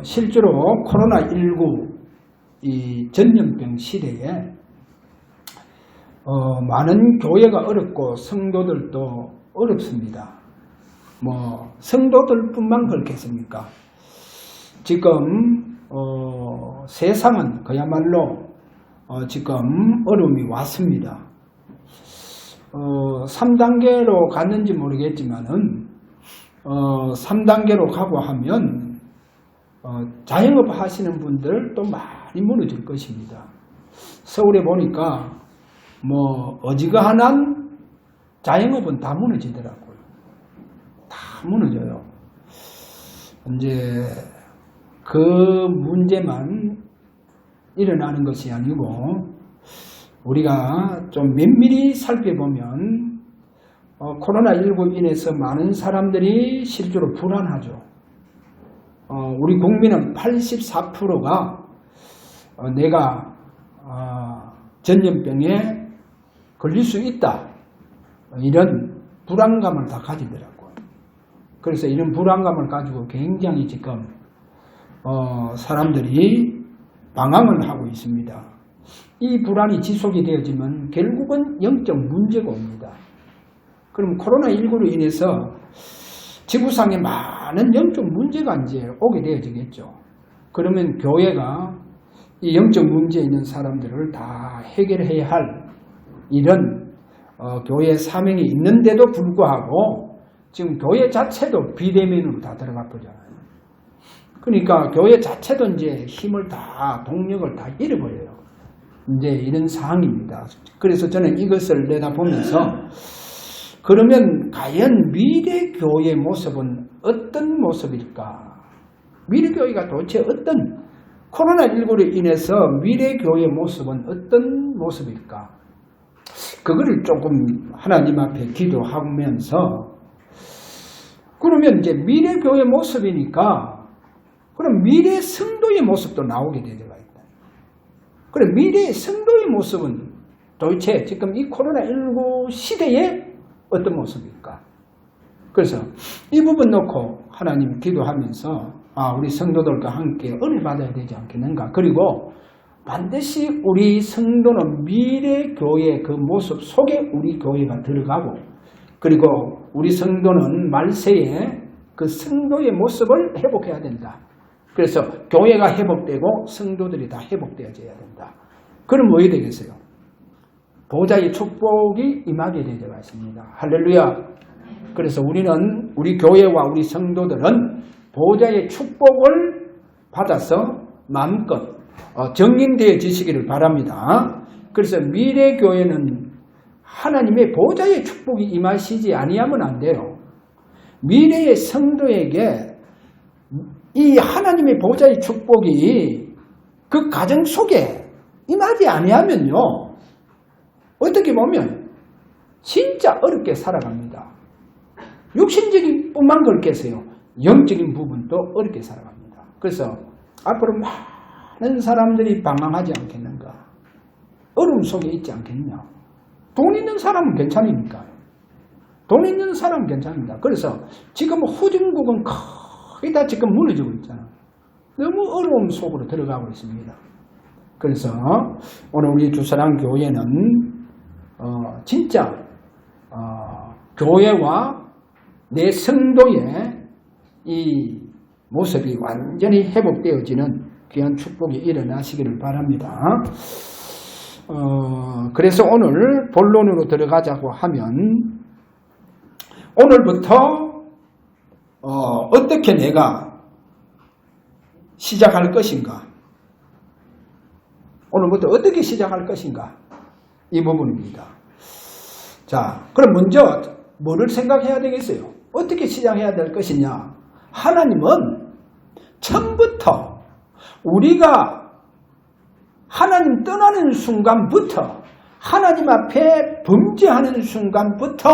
실제로 코로나19 이 전염병 시대에 많은 교회가 어렵고 성도들도 어렵습니다. 뭐 성도들뿐만 그렇겠습니까? 지금 세상은 그야말로 지금 어려움이 왔습니다. 3단계로 갔는지 모르겠지만은 3단계로 가고 하면 자영업 하시는 분들 또 많이 무너질 것입니다. 서울에 보니까 뭐 어지간한 자영업은 다 무너지더라고요. 다 무너져요. 이제 그 문제만 일어나는 것이 아니고 우리가 좀 면밀히 살펴보면 코로나19로 인해서 많은 사람들이 실제로 불안하죠. 우리 국민은 84%가 내가 전염병에 걸릴 수 있다. 이런 불안감을 다 가지더라고요. 그래서 이런 불안감을 가지고 굉장히 지금 사람들이 방황을 하고 있습니다. 이 불안이 지속이 되어지면 결국은 영적 문제가 옵니다. 그럼 코로나19로 인해서 지구상에 많은 영적 문제가 이제 오게 되어지겠죠. 그러면 교회가 이 영적 문제에 있는 사람들을 다 해결해야 할 이런 교회 사명이 있는데도 불구하고 지금 교회 자체도 비대면으로 다 들어가 버려요. 그러니까 교회 자체도 이제 힘을 다 동력을 다 잃어버려요. 이제 이런 상황입니다. 그래서 저는 이것을 내다보면서 그러면 과연 미래 교회의 모습은 어떤 모습일까? 미래 교회가 도대체 어떤 코로나19로 인해서 미래 교회의 모습은 어떤 모습일까? 그거를 조금 하나님 앞에 기도하면서 그러면 이제 미래 교회 모습이니까 그럼 미래 성도의 모습도 나오게 되어가 있다. 그럼 미래 성도의 모습은 도대체 지금 이 코로나19 시대에 어떤 모습일까? 그래서 이 부분 놓고 하나님 기도하면서 우리 성도들과 함께 은혜 받아야 되지 않겠는가? 그리고 반드시 우리 성도는 미래 교회의 그 모습 속에 우리 교회가 들어가고 그리고 우리 성도는 말세에 그 성도의 모습을 회복해야 된다. 그래서 교회가 회복되고 성도들이 다 회복되어져야 된다. 그럼 뭐 해야 되겠어요? 보좌의 축복이 임하게 되어가 있습니다. 할렐루야. 그래서 우리는 우리 교회와 우리 성도들은 보좌의 축복을 받아서 마음껏 정인되어지시기를 바랍니다. 그래서 미래 교회는 하나님의 보좌의 축복이 임하시지 아니하면 안 돼요. 미래의 성도에게 이 하나님의 보좌의 축복이 그 가정 속에 임하지 아니하면요. 어떻게 보면 진짜 어렵게 살아갑니다. 육신적인 뿐만 그렇겠어요. 영적인 부분도 어렵게 살아갑니다. 그래서 앞으로 많은 사람들이 방황하지 않겠는가? 어려움 속에 있지 않겠냐? 돈 있는 사람은 괜찮습니까? 돈 있는 사람은 괜찮습니다. 그래서 지금 후진국은 거의 다 지금 무너지고 있잖아요. 너무 어려움 속으로 들어가고 있습니다. 그래서 오늘 우리 두사랑 교회는 진짜 교회와 내 성도의 이 모습이 완전히 회복되어지는 귀한 축복이 일어나시기를 바랍니다. 그래서 오늘 본론으로 들어가자고 하면 오늘부터 어떻게 내가 시작할 것인가? 오늘부터 어떻게 시작할 것인가? 이 부분입니다. 자, 그럼 먼저 뭐를 생각해야 되겠어요? 어떻게 시작해야 될 것이냐? 하나님은 처음부터 우리가 하나님 떠나는 순간부터 하나님 앞에 범죄하는 순간부터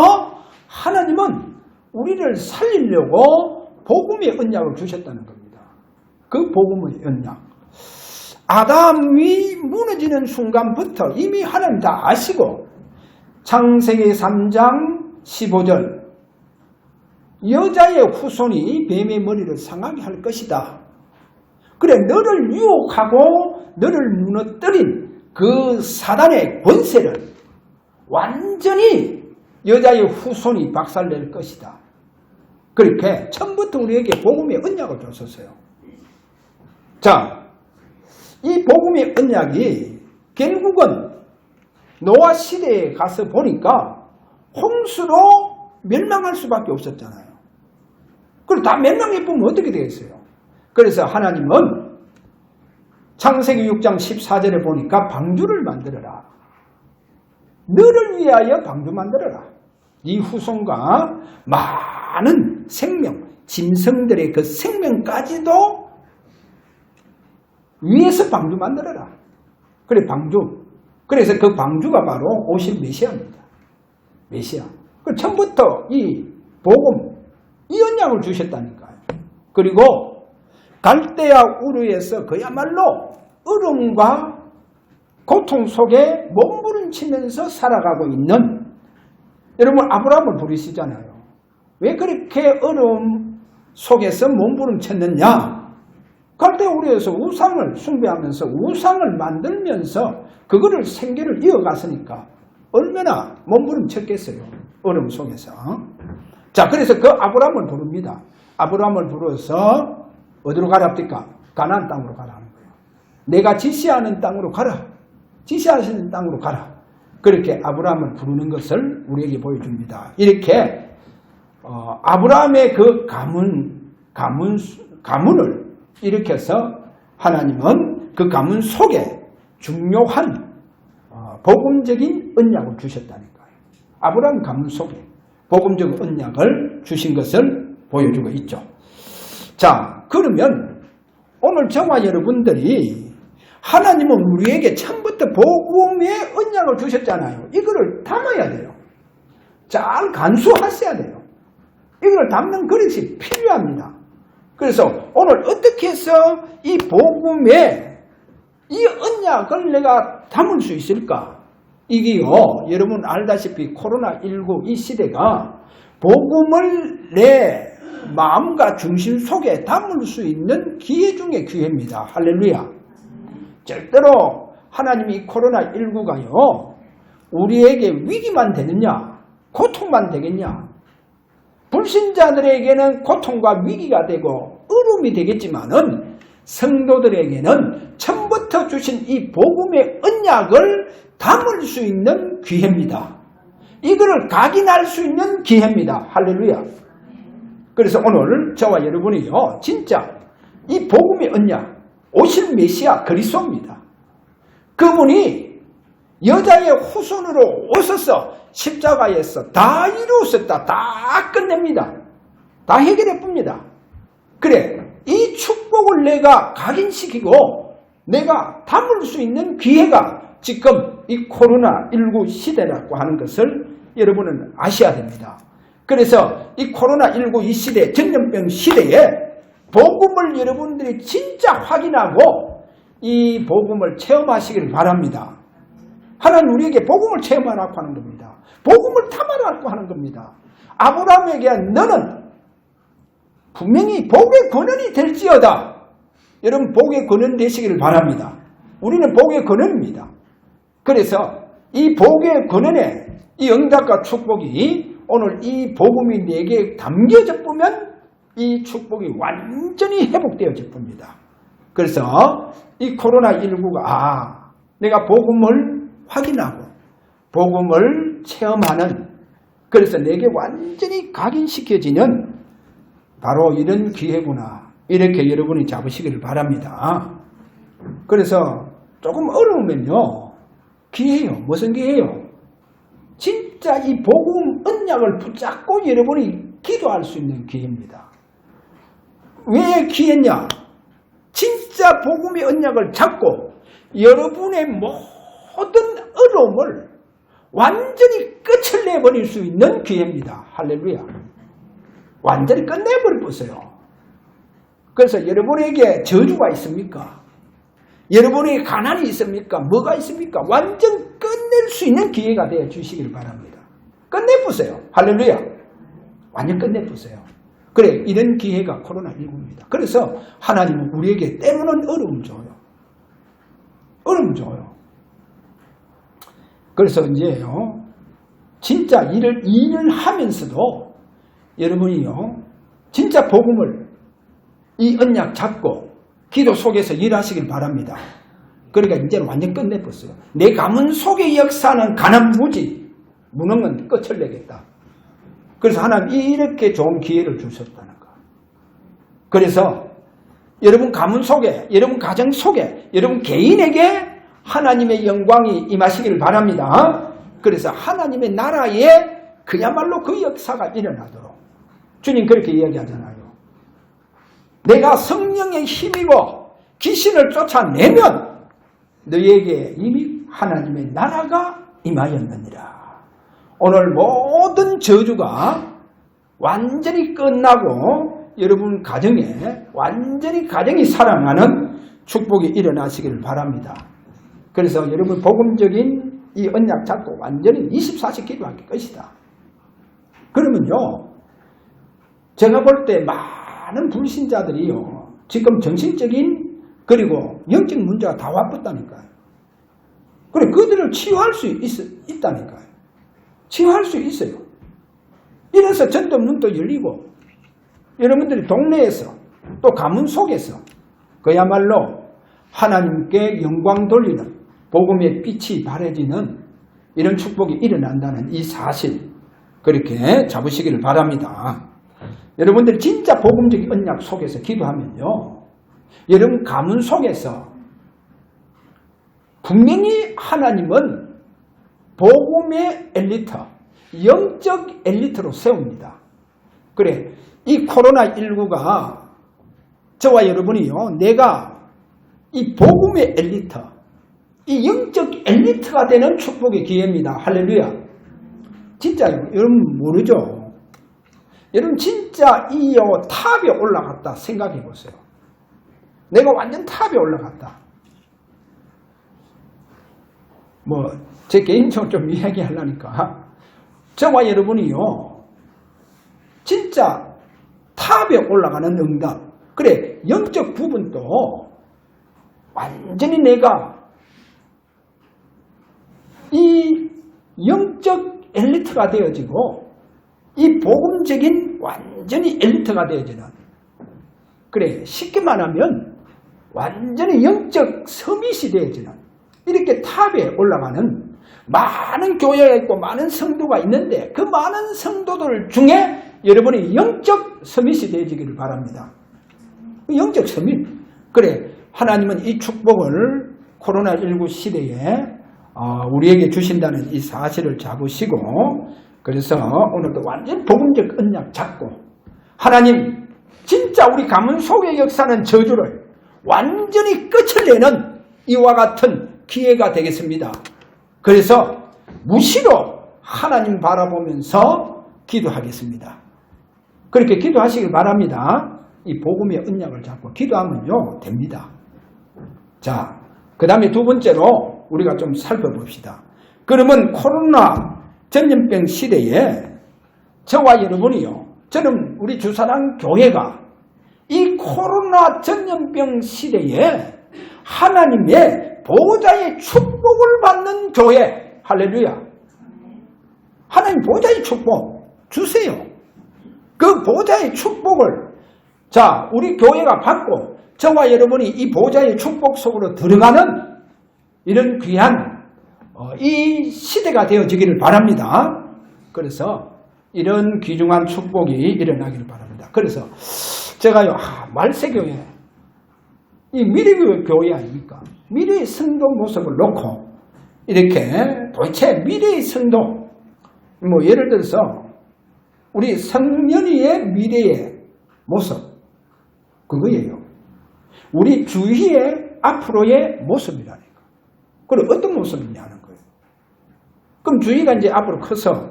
하나님은 우리를 살리려고 복음의 언약을 주셨다는 겁니다. 그 복음의 언약. 아담이 무너지는 순간부터 이미 하나님 다 아시고 창세기 3장 15절 여자의 후손이 뱀의 머리를 상하게 할 것이다. 그래, 너를 유혹하고 너를 무너뜨린 그 사단의 권세를 완전히 여자의 후손이 박살낼 것이다. 그렇게 처음부터 우리에게 복음의 언약을 줬었어요. 자, 이 복음의 언약이 결국은 노아 시대에 가서 보니까 홍수로 멸망할 수밖에 없었잖아요. 그리고 다 멸망해보면 어떻게 되겠어요? 그래서 하나님은 창세기 6장 14절에 보니까 방주를 만들어라. 너를 위하여 방주 만들어라. 이 후손과 많은 생명, 짐승들의 그 생명까지도 위에서 방주 만들어라. 그래, 방주. 그래서 그 방주가 바로 오신 메시아입니다. 메시아. 그 처음부터 이 복음, 이 언약을 주셨다니까요. 그리고 갈대아 우르에서 그야말로 어려움과 고통 속에 몸부림치면서 살아가고 있는, 여러분 아브라함을 부르시잖아요. 왜 그렇게 어려움 속에서 몸부림쳤느냐? 갈대아 우르에서 우상을 숭배하면서 우상을 만들면서 그거를 생계를 이어갔으니까 얼마나 몸부림쳤겠어요. 어려움 속에서. 자, 그래서 그 아브라함을 부릅니다. 아브라함을 불러서 어디로 가랍니까? 가나안 땅으로 가라는 거예요. 내가 지시하는 땅으로 가라. 지시하시는 땅으로 가라. 그렇게 아브라함을 부르는 것을 우리에게 보여줍니다. 이렇게 아브라함의 그 가문을 일으켜서 하나님은 그 가문 속에 중요한 복음적인 언약을 주셨다니까요. 아브라함 가문 속에 복음적 언약을 주신 것을 보여주고 있죠. 자, 그러면 오늘 저와 여러분들이 하나님은 우리에게 처음부터 복음의 언약을 주셨잖아요. 이거를 담아야 돼요. 잘 간수하셔야 돼요. 이걸 담는 그릇이 필요합니다. 그래서 오늘 어떻게 해서 이 복음의 이 언약을 내가 담을 수 있을까? 이게요, 여러분 알다시피 코로나19 이 시대가 복음을 내 마음과 중심 속에 담을 수 있는 기회 중에 기회입니다. 할렐루야. 절대로 하나님이 코로나19가요, 우리에게 위기만 되느냐, 고통만 되겠냐? 불신자들에게는 고통과 위기가 되고 어려움이 되겠지만은 성도들에게는 처음부터 주신 이 복음의 언약을 담을 수 있는 기회입니다. 이거를 각인할 수 있는 기회입니다. 할렐루야. 그래서 오늘 저와 여러분이요, 진짜 이 복음의 언약, 오실 메시아 그리스도입니다. 그분이 여자의 후손으로 오셔서 십자가에서 다 이루었다, 다 끝냅니다. 다 해결해 봅니다. 그래, 이 축복을 내가 각인시키고 내가 담을 수 있는 기회가 지금 이 코로나19 시대라고 하는 것을 여러분은 아셔야 됩니다. 그래서 이 코로나19 이 시대, 전염병 시대에 복음을 여러분들이 진짜 확인하고 이 복음을 체험하시기를 바랍니다. 하나님 우리에게 복음을 체험하라고 하는 겁니다. 복음을 담아라고 하는 겁니다. 아브라함에게 너는 분명히 복의 근원이 될지어다. 여러분 복의 근원 되시기를 바랍니다. 우리는 복의 근원입니다. 그래서 이 복의 근원에 이 응답과 축복이 오늘 이 복음이 내게 담겨져 보면 이 축복이 완전히 회복되어질 겁니다. 그래서 이 코로나19가 내가 복음을 확인하고 복음을 체험하는, 그래서 내게 완전히 각인시켜지는 바로 이런 기회구나, 이렇게 여러분이 잡으시기를 바랍니다. 그래서 조금 어려우면요, 기회예요. 무슨 기회예요? 진짜 이 복음 언약을 붙잡고 여러분이 기도할 수 있는 기회입니다. 왜 기회냐? 진짜 복음의 언약을 잡고 여러분의 모든 어려움을 완전히 끝을 내버릴 수 있는 기회입니다. 할렐루야. 완전히 끝내버릴 보세요. 그래서 여러분에게 저주가 있습니까? 여러분에게 가난이 있습니까? 뭐가 있습니까? 완전 끝낼 수 있는 기회가 되어 주시기를 바랍니다. 끝내보세요. 할렐루야. 완전 끝내보세요. 그래, 이런 기회가 코로나19입니다. 그래서 하나님은 우리에게 때로는 어려움 줘요. 어려움 줘요. 그래서 이제요, 진짜 일을 하면서도 여러분이요, 진짜 복음을 이 언약 잡고 기도 속에서 일하시길 바랍니다. 그러니까 이제는 완전 끝내버렸어요. 내 가문 속의 역사는 가난무지, 무능은 끝을 내겠다. 그래서 하나님 이렇게 좋은 기회를 주셨다는 거. 그래서 여러분 가문 속에, 여러분 가정 속에, 여러분 개인에게 하나님의 영광이 임하시기를 바랍니다. 그래서 하나님의 나라에 그야말로 그 역사가 일어나도록 주님 그렇게 이야기하잖아요. 내가 성령의 힘입어 귀신을 쫓아내면 너희에게 이미 하나님의 나라가 임하였느니라. 오늘 모든 저주가 완전히 끝나고 여러분 가정에 완전히 가정이 살아나는 축복이 일어나시기를 바랍니다. 그래서 여러분 복음적인 이 언약 잡고 완전히 24시 기도할 것이다. 그러면요, 제가 볼 때 많은 불신자들이요, 지금 정신적인 그리고 영적 문제가 다 와붙다니까요. 그래, 그들을 치유할 수 있다니까요. 치유할 수 있어요. 이래서 전도 문도 열리고 여러분들이 동네에서 또 가문 속에서 그야말로 하나님께 영광 돌리는 복음의 빛이 발해지는 이런 축복이 일어난다는 이 사실 그렇게 잡으시기를 바랍니다. 여러분들이 진짜 복음적인 언약 속에서 기도하면요, 여러분 가문 속에서 분명히 하나님은 복음의 엘리트, 영적 엘리트로 세웁니다. 그래, 이 코로나19가 저와 여러분이요, 내가 이 복음의 엘리트, 이 영적 엘리트가 되는 축복의 기회입니다. 할렐루야. 진짜요. 여러분 모르죠? 여러분 진짜 이 탑에 올라갔다 생각해 보세요. 내가 완전 탑에 올라갔다. 뭐 제 개인적으로 좀 이야기하려니까 저와 여러분이요, 진짜 탑에 올라가는 응답, 그래 영적 부분도 완전히 내가 이 영적 엘리트가 되어지고 이 복음적인 완전히 엘리트가 되어지는, 그래 쉽게 말하면 완전히 영적 서밋이 되어지는 이렇게 탑에 올라가는 많은 교회가 있고 많은 성도가 있는데 그 많은 성도들 중에 여러분이 영적 서밋이 되어지기를 바랍니다. 영적 서밋. 그래 하나님은 이 축복을 코로나19 시대에 우리에게 주신다는 이 사실을 잡으시고, 그래서 오늘도 완전 복음적 언약 잡고 하나님 진짜 우리 가문 속의 역사는 저주를 완전히 끝을 내는 이와 같은 기회가 되겠습니다. 그래서 무시로 하나님 바라보면서 기도하겠습니다. 그렇게 기도하시길 바랍니다. 이 복음의 언약을 잡고 기도하면요 됩니다. 자, 그 다음에 두 번째로 우리가 좀 살펴봅시다. 그러면 코로나 전염병 시대에 저와 여러분이요, 저는 우리 주사랑 교회가 이 코로나 전염병 시대에 하나님의 보호자의 축복을 받는 교회, 할렐루야. 하나님 보호자의 축복 주세요. 그 보호자의 축복을 자 우리 교회가 받고 저와 여러분이 이 보호자의 축복 속으로 들어가는 이런 귀한 이 시대가 되어지기를 바랍니다. 그래서 이런 귀중한 축복이 일어나기를 바랍니다. 그래서 제가요, 말세교회, 이 미래의 교회 아닙니까? 미래의 성도 모습을 놓고 이렇게 도대체 미래의 성도, 뭐 예를 들어서 우리 성년이의 미래의 모습, 그거예요. 우리 주위의 앞으로의 모습이라니까. 그럼 어떤 모습이냐 하는 거예요. 그럼 주위가 이제 앞으로 커서,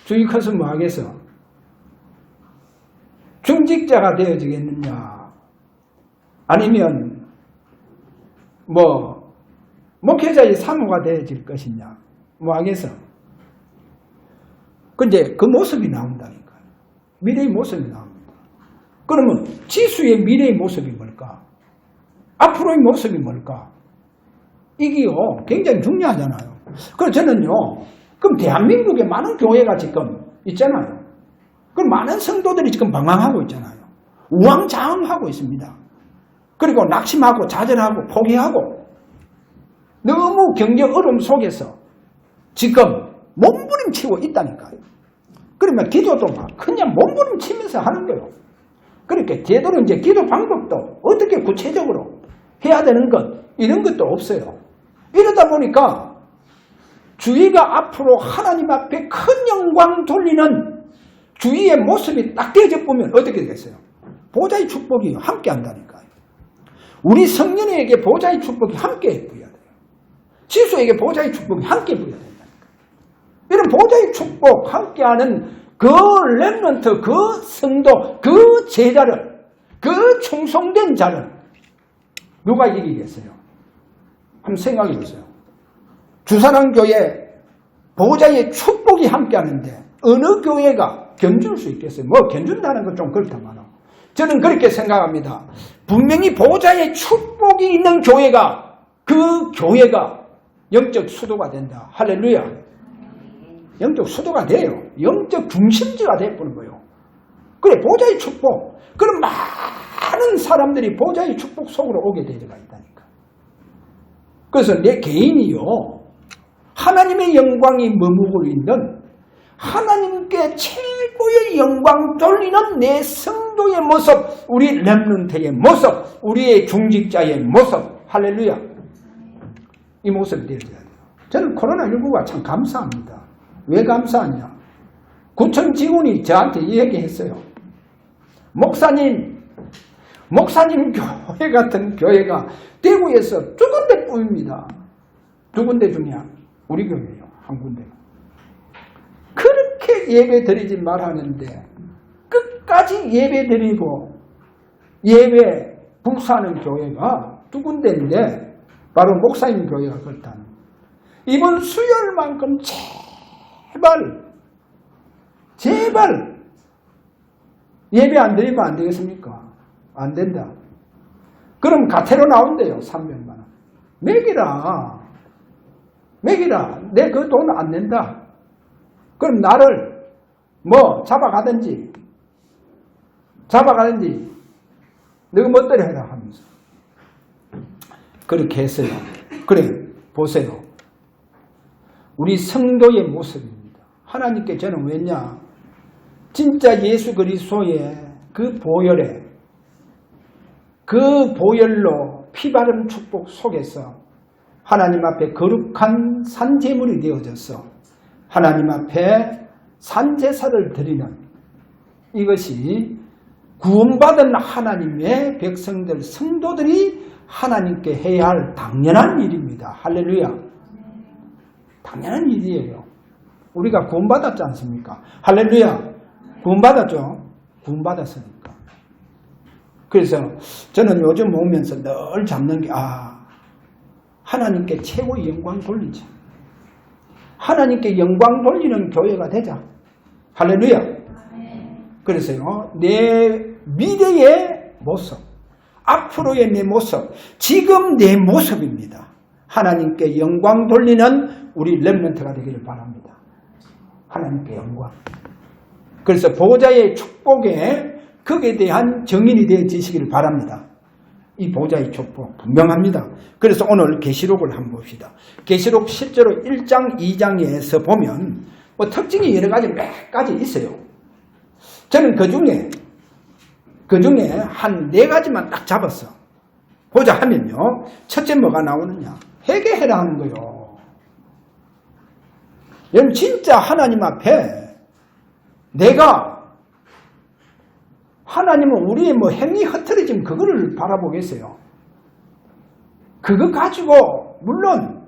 주위 커서 뭐 하겠어? 중직자가 되어지겠느냐? 아니면 뭐 목회자의 사모가 되어질 것이냐? 뭐 하겠어? 근데 그 모습이 나온다니까. 미래의 모습이 나옵니다. 그러면 지수의 미래의 모습이 뭘까? 앞으로의 모습이 뭘까? 이게요, 굉장히 중요하잖아요. 그래서 저는요, 그럼 대한민국에 많은 교회가 지금 있잖아요. 그럼 많은 성도들이 지금 방황하고 있잖아요. 우왕좌왕하고 있습니다. 그리고 낙심하고 좌절하고 포기하고 너무 경제 어려움 속에서 지금 몸부림치고 있다니까요. 그러면 기도도 막 그냥 몸부림치면서 하는 거예요. 그러니까 제대로 이제 기도 방법도 어떻게 구체적으로 해야 되는 것 이런 것도 없어요. 이러다 보니까 주의가 앞으로 하나님 앞에 큰 영광 돌리는 주의의 모습이 딱 되어져 보면 어떻게 되겠어요? 보좌의 축복이 함께 한다니까요. 우리 성년에게 보좌의 축복이 함께 부여야 돼요. 지수에게 보좌의 축복이 함께 부여야 된다니까요. 이런 보좌의 축복 함께하는 그 렘넌트, 그 성도, 그 제자를, 그 충성된 자를 누가 이기겠어요? 한번 생각해 보세요. 주산항교회 보좌의 축복이 함께하는데 어느 교회가 견줄 수 있겠어요? 뭐 견준다는 건 좀 그렇다만 저는 그렇게 생각합니다. 분명히 보좌의 축복이 있는 교회가 그 교회가 영적 수도가 된다. 할렐루야. 영적 수도가 돼요. 영적 중심지가 되어버린 거예요. 그래 보좌의 축복. 그럼 많은 사람들이 보좌의 축복 속으로 오게 되어가 있다니까. 그래서 내 개인이요. 하나님의 영광이 머무고 있는 하나님께 최고의 영광 돌리는 내 성도의 모습, 우리 렘넌트의 모습, 우리의 중직자의 모습, 할렐루야. 이 모습이 되어야 돼요. 저는 코로나19가 참 감사합니다. 왜 감사하냐? 구청 직원이 저한테 얘기했어요. 목사님 교회 같은 교회가 대구에서 두 군데뿐입니다. 두 군데 중에 우리 교회예요. 한 군데. 그렇게 예배 드리지 말하는데 끝까지 예배 드리고 예배 불사하는 교회가 두 군데인데 바로 목사님 교회가 그렇다는. 이번 수요일만큼 제발 예배 안 드리면 안 되겠습니까? 안 된다. 그럼 가태로 나온대요. 300만 원. 매기라. 내 그 돈 안 낸다. 그럼 나를 뭐 잡아가든지 너가 멋대로 해라 하면서 그렇게 했어요. 그래 보세요. 우리 성도의 모습입니다. 하나님께 저는 왜냐? 진짜 예수 그리스도의 그 보혈로 피바른 축복 속에서 하나님 앞에 거룩한 산제물이 되어져서 하나님 앞에 산제사를 드리는 이것이 구원받은 하나님의 백성들, 성도들이 하나님께 해야 할 당연한 일입니다. 할렐루야. 당연한 일이에요. 우리가 구원받았지 않습니까? 할렐루야. 구원받았죠? 구원받았으니까. 그래서 저는 요즘 오면서 늘 잡는 게 하나님께 최고의 영광 돌리자. 하나님께 영광 돌리는 교회가 되자. 할렐루야. 그래서요, 내 미래의 모습, 앞으로의 내 모습, 지금 내 모습입니다. 하나님께 영광 돌리는 우리 렘넌트가 되기를 바랍니다. 하나님께 영광. 그래서 보좌의 축복에 거기에 대한 정인이 되어지시기를 바랍니다. 이 보좌의 축복 분명합니다. 그래서 오늘 계시록을 한번 봅시다. 계시록 실제로 1장, 2장에서 보면 뭐 특징이 여러 가지 몇 가지 있어요. 저는 그 중에 한 4가지만 딱 잡았어. 보자 하면요. 첫째 뭐가 나오느냐. 회개해라 하는 거요. 여러분 진짜 하나님 앞에 내가 하나님은 우리의 뭐 행위 흐트러짐 그거를 바라보겠어요. 그거 가지고 물론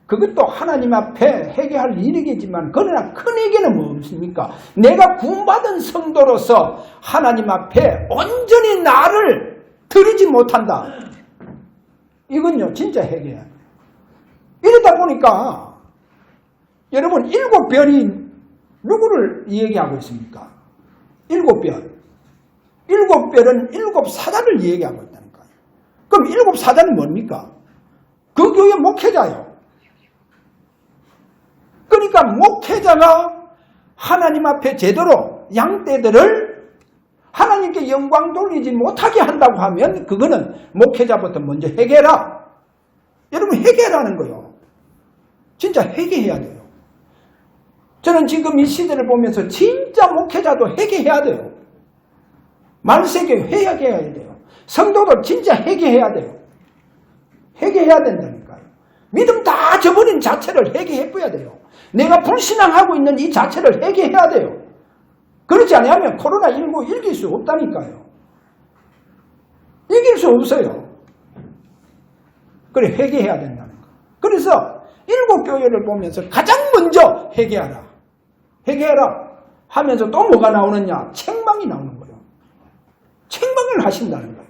그것도 하나님 앞에 회개할 일이겠지만 그러나 큰 회개는 뭡니까? 내가 구원받은 성도로서 하나님 앞에 온전히 나를 드리지 못한다. 이건요 진짜 회개야. 이러다 보니까 여러분 7별이 누구를 얘기하고 있습니까? 일곱 별. 일곱 별은 일곱 사자를 얘기하고 있다니까요. 그럼 일곱 사자는 뭡니까? 그 교회 목회자요. 그러니까 목회자가 하나님 앞에 제대로 양떼들을 하나님께 영광 돌리지 못하게 한다고 하면 그거는 목회자부터 먼저 회개해라. 여러분 회개하라는 거요. 진짜 회개해야 돼요. 저는 지금 이 시대를 보면서 진짜 목회자도 회개해야 돼요. 말세계 회개해야 돼요. 성도도 진짜 회개해야 돼요. 회개해야 된다니까요. 믿음 다 저버린 자체를 회개해봐야 돼요. 내가 불신앙하고 있는 이 자체를 회개해야 돼요. 그렇지 않으면 코로나19 이길 수 없다니까요. 이길 수 없어요. 그래 회개해야 된다는 거. 그래서 일곱 교회를 보면서 가장 먼저 회개하라. 회개하라 하면서 또 뭐가 나오느냐? 책망이 나오는 거예요. 책망을 하신다는 거예요.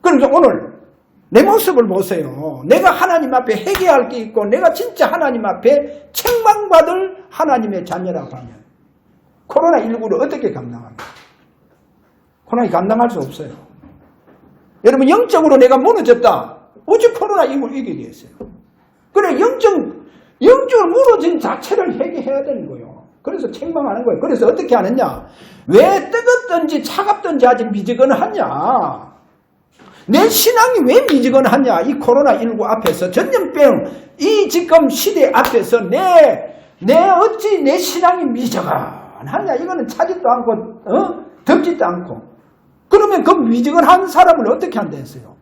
그러니까 오늘 내 모습을 보세요. 내가 하나님 앞에 회개할 게 있고 내가 진짜 하나님 앞에 책망받을 하나님의 자녀라고 하면 코로나19를 어떻게 감당합니까? 코로나19 감당할 수 없어요. 여러분 영적으로 내가 무너졌다. 어찌 코로나19를 이기겠어요? 그래 영적으로 무너진 자체를 회개해야 되는 거예요. 그래서 책망하는 거예요. 그래서 어떻게 하느냐? 왜 뜨겁든지 차갑든지 아직 미지근하냐? 내 신앙이 왜 미지근하냐? 이 코로나19 앞에서 전염병 이 지금 시대 앞에서 어찌 내 신앙이 미지근하냐? 이거는 차지도 않고 덥지도 않고 그러면 그 미지근한 사람을 어떻게 한다 했어요?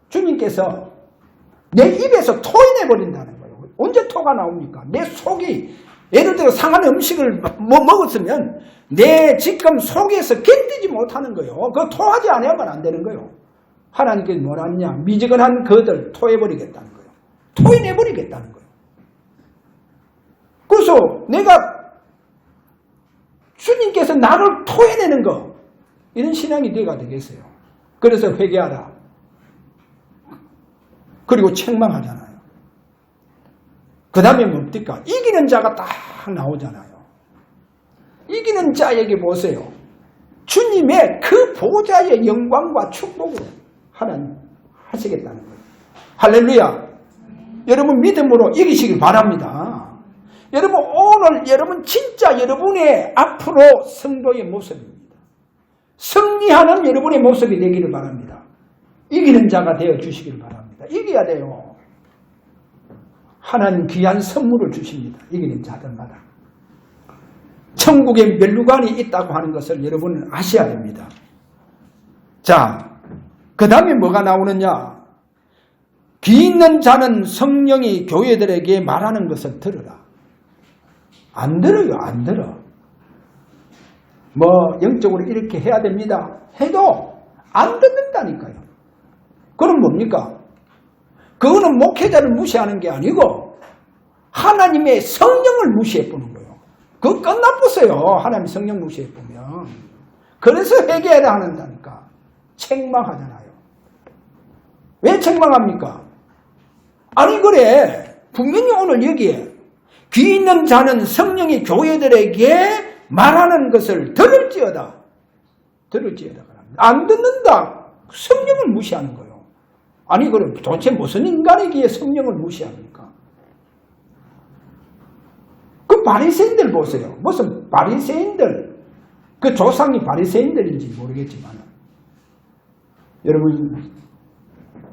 주님께서 내 입에서 토해내버린다는 거예요. 언제 토가 나옵니까? 내 속이 예를 들어 상한 음식을 먹었으면 내 지금 속에서 견디지 못하는 거예요. 그거 토하지 않으면 안 되는 거예요. 하나님께서 뭐라냐? 미지근한 그들 토해버리겠다는 거예요. 토해내버리겠다는 거예요. 그래서 내가 주님께서 나를 토해내는 거 이런 신앙이 내가 되겠어요. 그래서 회개하라. 그리고 책망하잖아요. 그 다음에 뭡니까? 이기는 자가 딱 나오잖아요. 이기는 자에게 보세요. 주님의 그 보좌의 영광과 축복으로 하나님 하시겠다는 거예요. 할렐루야. 여러분 믿음으로 이기시길 바랍니다. 여러분 오늘 여러분 진짜 여러분의 앞으로 성도의 모습입니다. 승리하는 여러분의 모습이 되기를 바랍니다. 이기는 자가 되어 주시길 바랍니다. 이겨야 돼요. 하나님 귀한 선물을 주십니다. 이기는 자들마다. 천국에 멸류관이 있다고 하는 것을 여러분은 아셔야 됩니다. 자, 그 다음에 뭐가 나오느냐? 귀 있는 자는 성령이 교회들에게 말하는 것을 들으라. 안 들어요. 안 들어. 뭐 영적으로 이렇게 해야 됩니다. 해도 안 듣는다니까요. 그럼 뭡니까? 그거는 목회자를 무시하는 게 아니고 하나님의 성령을 무시해보는 거예요. 그거 끝나보세요. 하나님 성령 무시해보면. 그래서 회개해야 한다니까. 책망하잖아요. 왜 책망합니까? 아니 그래 분명히 오늘 여기에 귀 있는 자는 성령이 교회들에게 말하는 것을 들을지어다. 안 듣는다. 성령을 무시하는 거예요. 아니 그럼 도대체 무슨 인간이기에 성령을 무시합니까? 그 바리새인들 보세요. 무슨 바리새인들 그 조상이 바리새인들인지 모르겠지만 여러분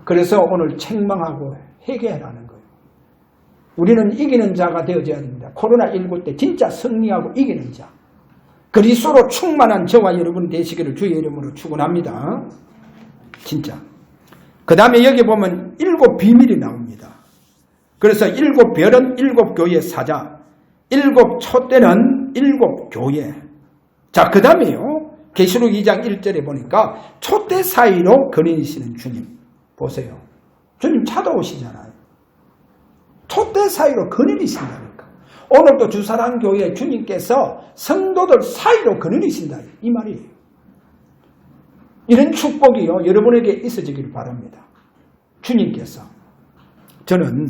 그래서 오늘 책망하고 회개하라는 거예요. 우리는 이기는 자가 되어져야 됩니다. 코로나19 때 진짜 승리하고 이기는 자. 그리스도로 충만한 저와 여러분 되시기를 주의 이름으로 축원합니다. 진짜. 그 다음에 여기 보면 7 비밀이 나옵니다. 그래서 7 별은 7 교회 사자, 7 촛대는 7 교회. 자, 그 다음에요. 계시록 2장 1절에 보니까 촛대 사이로 거느리시는 주님. 보세요. 주님 찾아오시잖아요. 촛대 사이로 거느리신다니까. 오늘도 주사랑교회 주님께서 성도들 사이로 거느리신다. 이 말이에요. 이런 축복이요. 여러분에게 있어지기를 바랍니다. 주님께서. 저는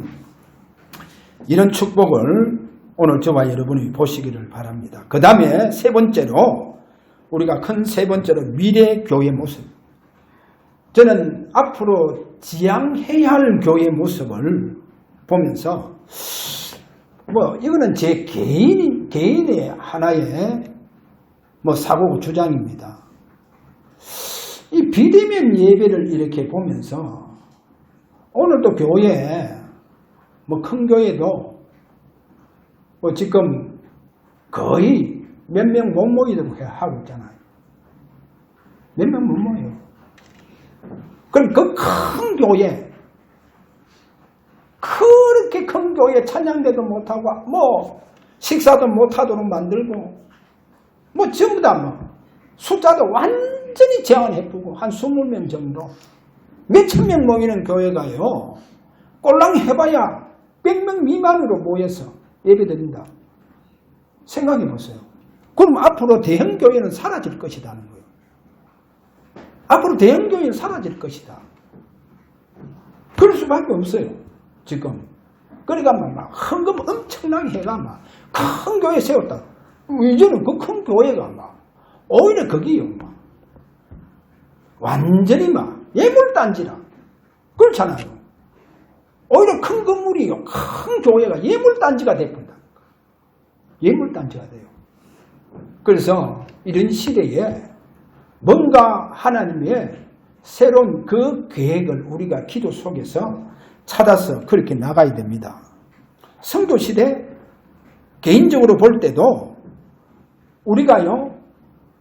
이런 축복을 오늘 저와 여러분이 보시기를 바랍니다. 그 다음에 세 번째로 우리가 큰 세 번째로 미래 교회 모습. 저는 앞으로 지향해야 할 교회 모습을 보면서 이거는 제 개인의 하나의 사고 주장입니다. 이 비대면 예배를 이렇게 보면서 오늘도 교회 큰 교회도 지금 거의 몇 명 못 모이도록 하고 있잖아요. 몇 명 못 모여요. 그럼 그 큰 교회, 그렇게 큰 교회 찬양대도 못하고 식사도 못하도록 만들고 전부 다 숫자도 완전히 제한해두고 한 20명 정도 몇천 명 모이는 교회가요 꼴랑 해봐야 100명 미만으로 모여서 예배드린다. 생각해 보세요. 그럼 앞으로 대형교회는 사라질 것이라는 거예요. 앞으로 대형교회는 사라질 것이다. 그럴 수밖에 없어요. 지금. 그러니까 헌금 엄청나게 해가 큰 교회 세웠다. 이제는 그 큰 교회가 오히려 거기요. 완전히 예물단지라. 그렇잖아요. 오히려 큰 건물이요. 큰 교회가 예물단지가 돼버린다. 예물단지가 돼요. 그래서 이런 시대에 뭔가 하나님의 새로운 그 계획을 우리가 기도 속에서 찾아서 그렇게 나가야 됩니다. 성도 시대 개인적으로 볼 때도 우리가요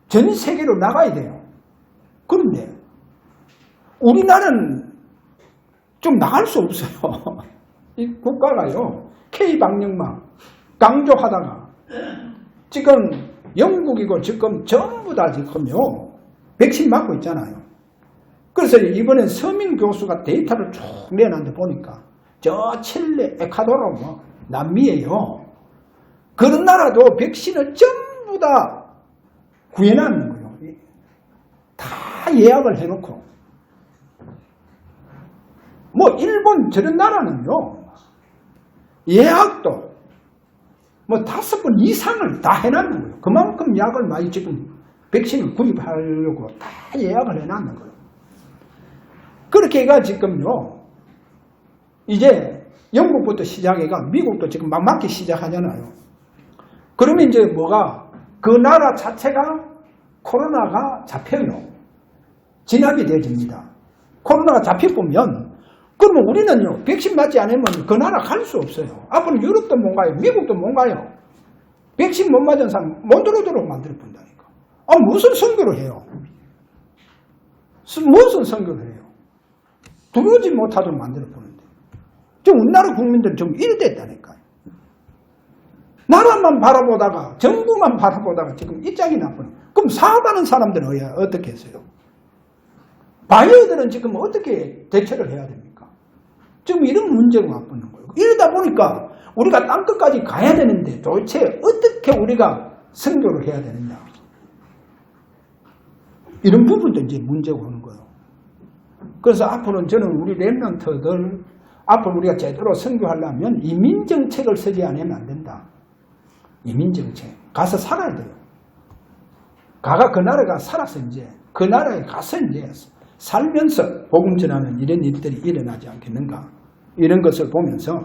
전 세계로 나가야 돼요. 그런데 우리나라는 좀 나갈 수 없어요. 이 국가가요 K방역만 강조하다가 지금 영국이고 지금 전부 다 지금요 백신 맞고 있잖아요. 그래서 이번에 서민 교수가 데이터를 쭉 내놨는데 보니까 저 칠레, 에콰도르, 남미에요. 그런 나라도 백신을 전부 다 구해놨는 거예요. 다 예약을 해놓고. 일본 저런 나라는요, 예약도 5번 이상을 다 해놨는 거예요. 그만큼 약을 많이 지금 백신을 구입하려고 다 예약을 해놨는 거예요. 그렇게 해가 지금요, 이제 영국부터 시작해가 미국도 지금 막 맞기 시작하잖아요. 그러면 이제 그 나라 자체가 코로나가 잡혀요. 진압이 되어집니다. 코로나가 잡혀보면, 그러면 우리는요, 백신 맞지 않으면 그 나라 갈 수 없어요. 앞으로 유럽도 못 가요. 미국도 못 가요. 백신 못 맞은 사람 못 들어오도록 만들어 본다니까. 무슨 선교를 해요? 무슨 선교를 해요? 들어오지 못하도록 만들어 보는데. 지금 우리나라 국민들은 좀 이랬다니까요. 나라만 바라보다가, 정부만 바라보다가 지금 입장이 나쁘네. 그럼 사업하는 사람들은 어떻게 했어요? 바이어들은 지금 어떻게 대처를 해야 됩니까? 지금 이런 문제가 와보는 거예요. 이러다 보니까 우리가 땅끝까지 가야 되는데 도대체 어떻게 우리가 선교를 해야 되느냐. 이런 부분도 이제 문제가 오는 거예요. 그래서 앞으로는 저는 우리 렘넌트들, 앞으로 우리가 제대로 선교하려면 이민정책을 쓰지 않으면 안 된다. 이민정책. 가서 살아야 돼요. 그 나라가 살아서 이제 그 나라에 가서 이제 살면서 복음 전하는 이런 일들이 일어나지 않겠는가. 이런 것을 보면서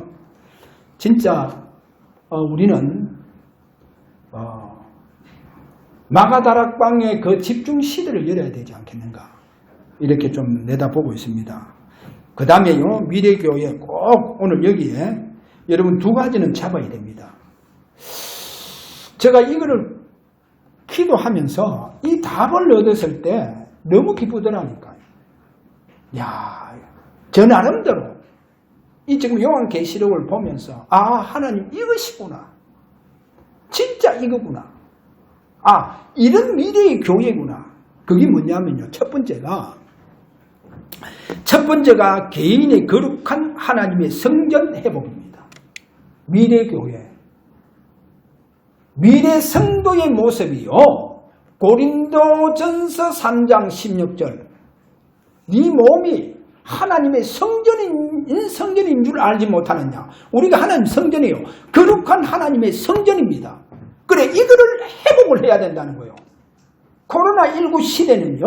진짜 우리는 마가다락방의 그 집중 시대를 열어야 되지 않겠는가. 이렇게 좀 내다보고 있습니다. 그 다음에요, 미래교회 꼭 오늘 여기에 여러분 2가지는 잡아야 됩니다. 제가 이거를 기도하면서 이 답을 얻었을 때 너무 기쁘더라니까요. 저 나름대로 이 지금 요한계시록을 보면서 하나님 이것이구나. 진짜 이거구나. 이런 미래의 교회구나. 그게 뭐냐면요. 첫 번째가 개인의 거룩한 하나님의 성전 회복입니다. 미래교회. 미래 성도의 모습이요. 고린도전서 3장 16절. 네 몸이 하나님의 성전인 줄 알지 못하느냐. 우리가 하나님 성전이에요. 거룩한 하나님의 성전입니다. 그래, 이거를 회복을 해야 된다는 거예요. 코로나19 시대는요,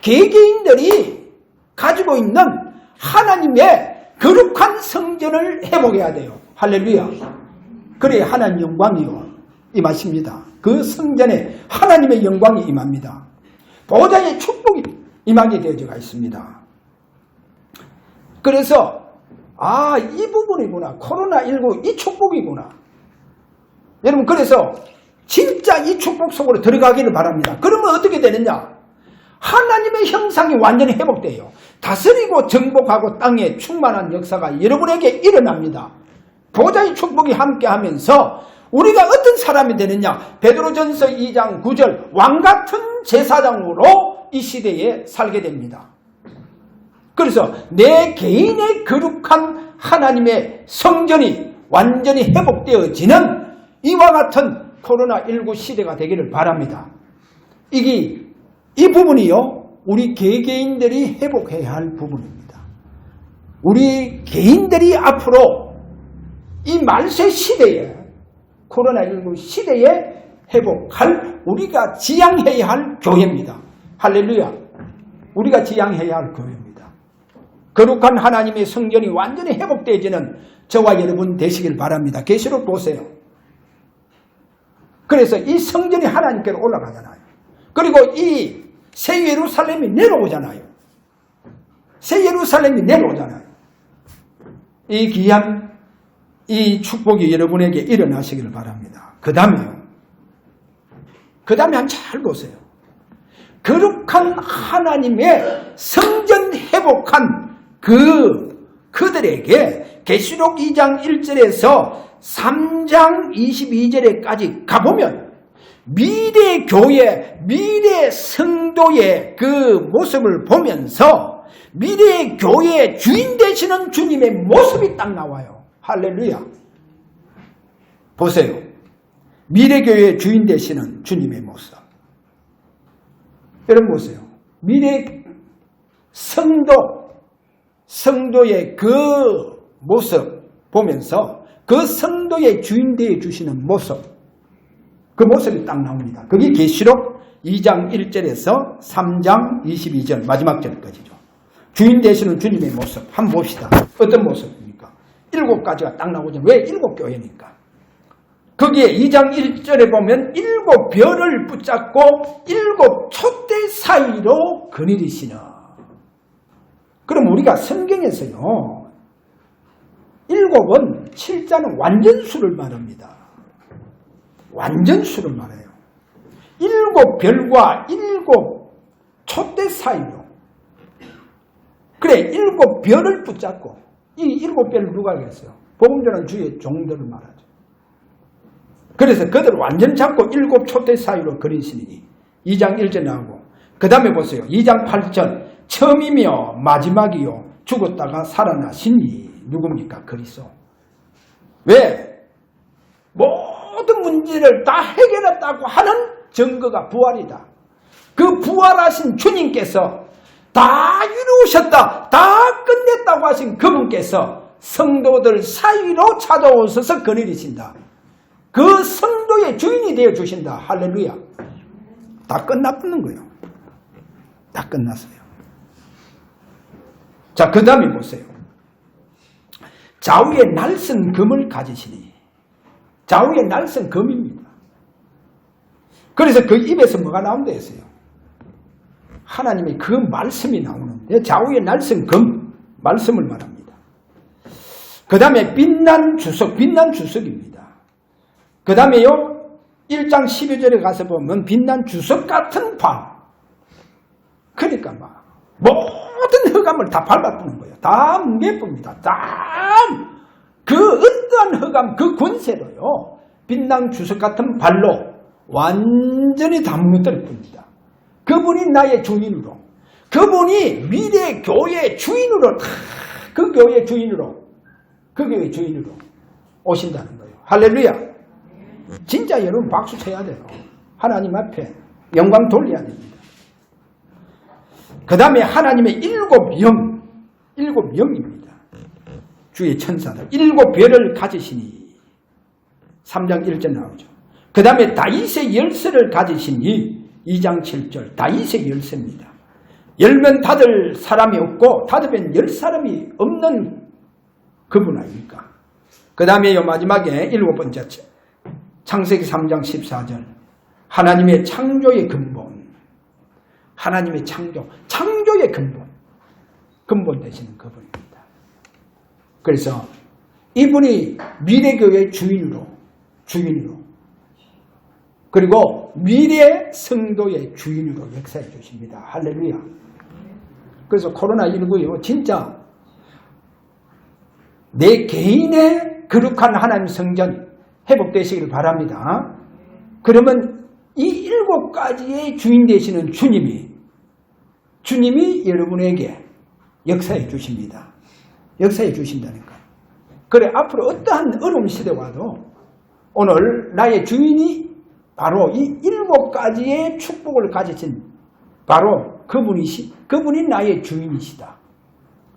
개개인들이 가지고 있는 하나님의 거룩한 성전을 회복해야 돼요. 할렐루야. 그래야 하나님 영광이요 임하십니다. 그 성전에 하나님의 영광이 임합니다. 보좌의 축복이 임하게 되어져 있습니다. 그래서 이 부분이구나. 코로나19 이 축복이구나. 여러분, 그래서 진짜 이 축복 속으로 들어가기를 바랍니다. 그러면 어떻게 되느냐? 하나님의 형상이 완전히 회복돼요. 다스리고 정복하고 땅에 충만한 역사가 여러분에게 일어납니다. 보좌의 축복이 함께하면서 우리가 어떤 사람이 되느냐? 베드로전서 2장 9절 왕같은 제사장으로 이 시대에 살게 됩니다. 그래서 내 개인의 거룩한 하나님의 성전이 완전히 회복되어지는 이와 같은 코로나19 시대가 되기를 바랍니다. 이 부분이요, 우리 개개인들이 회복해야 할 부분입니다. 우리 개인들이 앞으로 이 말세 시대에, 코로나19 시대에 회복할, 우리가 지향해야 할 교회입니다. 할렐루야. 우리가 지향해야 할 교회입니다. 거룩한 하나님의 성전이 완전히 회복되어지는 저와 여러분 되시길 바랍니다. 계시록 보세요. 그래서 이 성전이 하나님께로 올라가잖아요. 그리고 이 새 예루살렘이 내려오잖아요. 새 예루살렘이 내려오잖아요. 이 귀한 이 축복이 여러분에게 일어나시길 바랍니다. 그 다음에 한 잘 보세요. 거룩한 하나님의 성전 회복한 그들에게 계시록 2장 1절에서 3장 22절에까지 가보면 미래 교회, 미래 성도의 그 모습을 보면서 미래 교회의 주인 되시는 주님의 모습이 딱 나와요. 할렐루야. 보세요. 미래 교회의 주인 되시는 주님의 모습. 여러분 보세요. 미래 성도의 그 모습 보면서 그 성도의 주인 되어 주시는 모습, 그 모습이 딱 나옵니다. 그게 계시록 2장 1절에서 3장 22절 마지막 절까지죠. 주인 되시는 주님의 모습 한번 봅시다. 어떤 모습입니까? 7가지가 딱 나오죠. 왜 7교회니까? 거기에 2장 1절에 보면 7별을 붙잡고 7 촛대 사이로 거느리시는. 그럼 우리가 성경에서요, 7은 7자는 완전수를 말합니다. 완전수를 말해요. 7별과 7 촛대 사이로. 그래, 7별을 붙잡고, 이 7별을 누가 하겠어요? 복음 전하는 주의 종들을 말하죠. 그래서 그들을 완전 잡고 7 촛대 사이로 거리시니 2장 1절 나오고, 그 다음에 보세요. 2장 8절 처음이며 마지막이요 죽었다가 살아나시니 누굽니까? 그리스도. 왜? 모든 문제를 다 해결했다고 하는 증거가 부활이다. 그 부활하신 주님께서 다 이루셨다, 다 끝냈다고 하신 그분께서 성도들 사이로 찾아오셔서 거느리신다. 그 성도의 주인이 되어 주신다. 할렐루야. 다 끝났는 거예요. 다 끝났어요. 자, 그 다음에 보세요. 좌우에 날선 금을 가지시니. 좌우에 날선 금입니다. 그래서 그 입에서 뭐가 나온다 했어요? 하나님의 그 말씀이 나오는데, 좌우에 날선 금, 말씀을 말합니다. 그 다음에 빛난 주석입니다. 그 다음에요, 1장 12절에 가서 보면 빛난 주석 같은 밤. 그러니까 모든 흑암을 다 밟아뜨는 거예요. 다 뭉개쁩니다. 그 어떠한 흑암, 그 권세로요, 빛난 주석 같은 발로 완전히 다 무너뜨려 봅니다. 그분이 나의 주인으로, 그분이 미래 교회의 주인으로, 그 교회의 주인으로 오신다는 거예요. 할렐루야. 진짜 여러분 박수 쳐야 돼요. 하나님 앞에 영광 돌려야 됩니다. 그 다음에 하나님의 7영입니다. 주의 천사들 7별을 가지시니 3장 1절 나오죠. 그 다음에 다윗의 열쇠를 가지시니 2장 7절 다윗의 열쇠입니다. 열면 닫을 사람이 없고 닫으면 열 사람이 없는 그분 아닙니까? 그 다음에 마지막에 7번째 창세기 3장 14절 하나님의 창조의 근본, 하나님의 창조의 근본 되시는 그분입니다. 그래서 이분이 미래교회의 주인으로 그리고 미래 성도의 주인으로 역사해 주십니다. 할렐루야. 그래서 코로나19요 진짜 내 개인의 거룩한 하나님 성전 회복되시기를 바랍니다. 그러면 이 7가지의 주인 되시는 주님이 여러분에게 역사해 주십니다. 역사해 주신다니까. 그래 앞으로 어떠한 어려운 시대 와도 오늘 나의 주인이 바로 이 7가지의 축복을 가지신 바로 그분이 나의 주인이시다.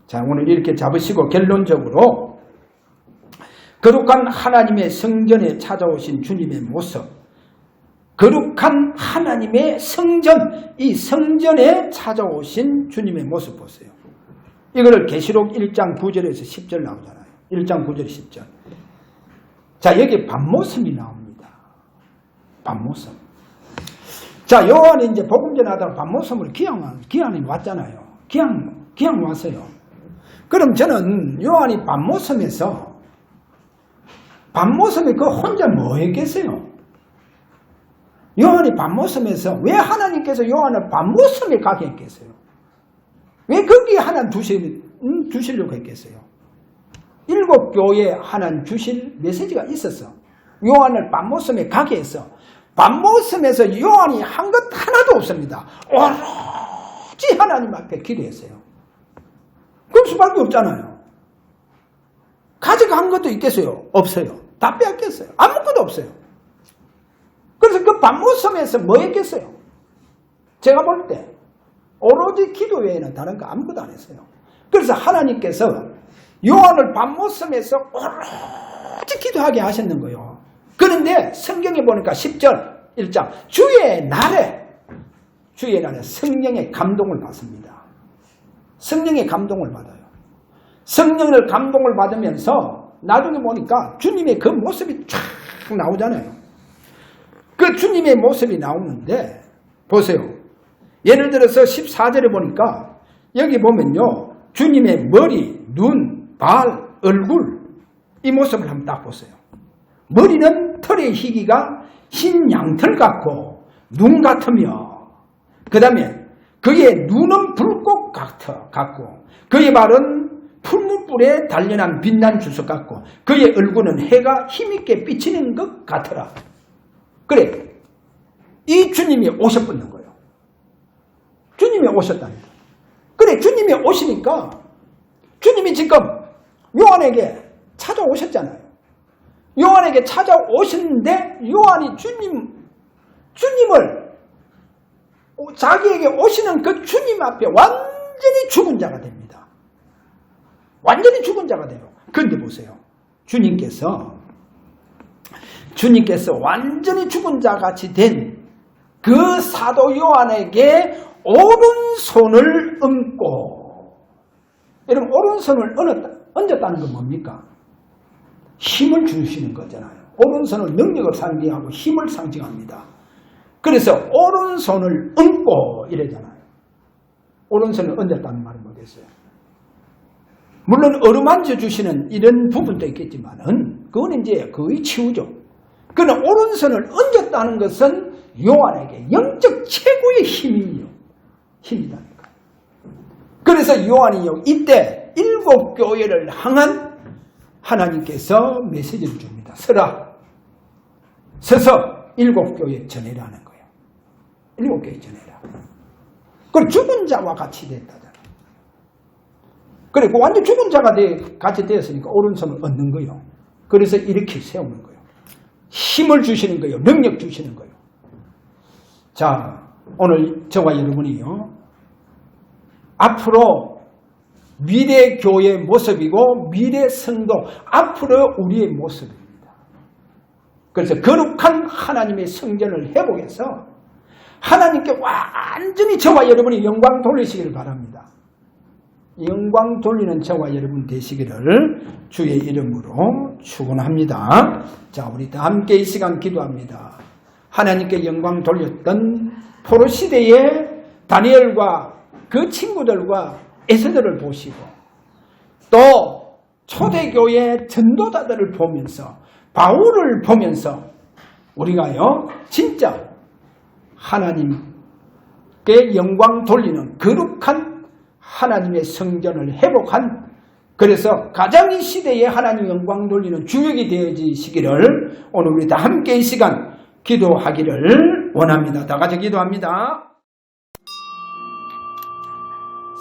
자, 오늘 이렇게 잡으시고 결론적으로 거룩한 하나님의 성전에 찾아오신 주님의 모습, 거룩한 하나님의 성전, 이 성전에 찾아오신 주님의 모습 보세요. 이거를 계시록 1장 9절에서 10절 나오잖아요. 1장 9절 10절. 자, 여기 밤모습이 나옵니다. 밤모습. 자, 요한이 이제 복음 전하다가 밤모습을 기한에 왔잖아요. 기한 왔어요. 그럼 저는 요한이 밤모습에서 그 혼자 뭐 했겠어요? 요한이 밤모습에서 왜 하나님께서 요한을 밤모습에 가게 했겠어요? 왜 거기에 하나님 주시려고 했겠어요? 7교회에 하나님 주실 메시지가 있었어. 요한을 밤모습에 가게 해서 밤모습에서 요한이 한 것 하나도 없습니다. 오로지 하나님 앞에 기도했어요. 그럴 수밖에 없잖아요. 가져간 것도 있겠어요? 없어요. 다 빼앗겼어요. 아무것도 없어요. 그래서 그 밤모습에서 뭐 했겠어요? 제가 볼 때 오로지 기도 외에는 다른 거 아무것도 안 했어요. 그래서 하나님께서 요한을 밤모습에서 오로지 기도하게 하셨는 거예요. 그런데 성경에 보니까 10절 1장 주의 날에 성령의 감동을 받습니다. 성령의 감동을 받아요. 성령을 감동을 받으면서 나중에 보니까 주님의 그 모습이 쫙 나오잖아요. 그 주님의 모습이 나오는데 보세요. 예를 들어서 14절에 보니까 여기 보면요. 주님의 머리, 눈, 발, 얼굴 이 모습을 한번 딱 보세요. 머리는 털의 희기가 흰 양털 같고 눈 같으며 그 다음에 그의 눈은 불꽃 같고 그의 발은 풀무불에 단련한 빛난 주석 같고 그의 얼굴은 해가 힘있게 비치는 것 같더라. 그래, 이 주님이 오셨던 거예요. 주님이 오셨다니까. 그래, 주님이 오시니까 주님이 지금 요한에게 찾아오셨잖아요. 요한에게 찾아오셨는데 요한이 주님을 자기에게 오시는 그 주님 앞에 완전히 죽은 자가 됩니다. 완전히 죽은 자가 돼요. 그런데 보세요. 주님께서 완전히 죽은 자같이 된 그 사도 요한에게 오른손을 얹고, 여러분 오른손을 얹었다는 건 뭡니까? 힘을 주시는 거잖아요. 오른손은 능력을 상징하고 힘을 상징합니다. 그래서 오른손을 얹고 이래잖아요. 오른손을 얹었다는 말은 뭐겠어요? 물론 어루만져 주시는 이런 부분도 있겠지만은 그건 이제 거의 치우죠. 그러나 오른손을 얹었다는 것은 요한에게 영적 최고의 힘이다니까. 그래서 요한이요 이때 7교회를 향한 하나님께서 메시지를 줍니다. 서서 7교회에 전해라는 거예요. 7교회에 전해라. 그리고 죽은 자와 같이 됐다잖아요. 그리고 완전 죽은 자가 같이 되었으니까 오른손을 얹는 거예요. 그래서 이렇게 세우는 거예요. 힘을 주시는 거예요. 능력 주시는 거예요. 자, 오늘 저와 여러분이요. 앞으로 미래 교회의 모습이고 미래 성도, 앞으로 우리의 모습입니다. 그래서 거룩한 하나님의 성전을 회복해서 하나님께 완전히 저와 여러분이 영광 돌리시기를 바랍니다. 영광 돌리는 저와 여러분 되시기를 주의 이름으로 축원합니다. 자, 우리 다 함께 이 시간 기도합니다. 하나님께 영광 돌렸던 포로 시대의 다니엘과 그 친구들과 에스더를 보시고 또 초대교회 전도자들을 보면서 바울을 보면서 우리가요 진짜 하나님께 영광 돌리는 거룩한 하나님의 성전을 회복한, 그래서 가장 이 시대에 하나님 영광 돌리는 주역이 되어지시기를 오늘 우리 다 함께 이 시간 기도하기를 원합니다. 다 같이 기도합니다.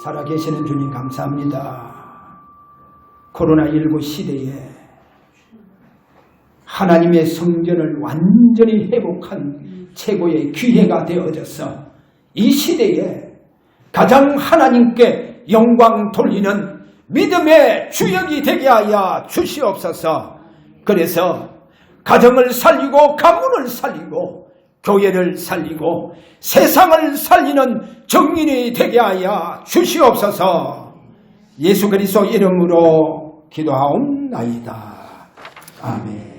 살아계시는 주님 감사합니다. 코로나19 시대에 하나님의 성전을 완전히 회복한 최고의 기회가 되어져서 이 시대에 가장 하나님께 영광 돌리는 믿음의 주역이 되게 하여 주시옵소서. 그래서 가정을 살리고 가문을 살리고 교회를 살리고 세상을 살리는 정인이 되게 하여 주시옵소서. 예수 그리스도 이름으로 기도하옵나이다. 아멘.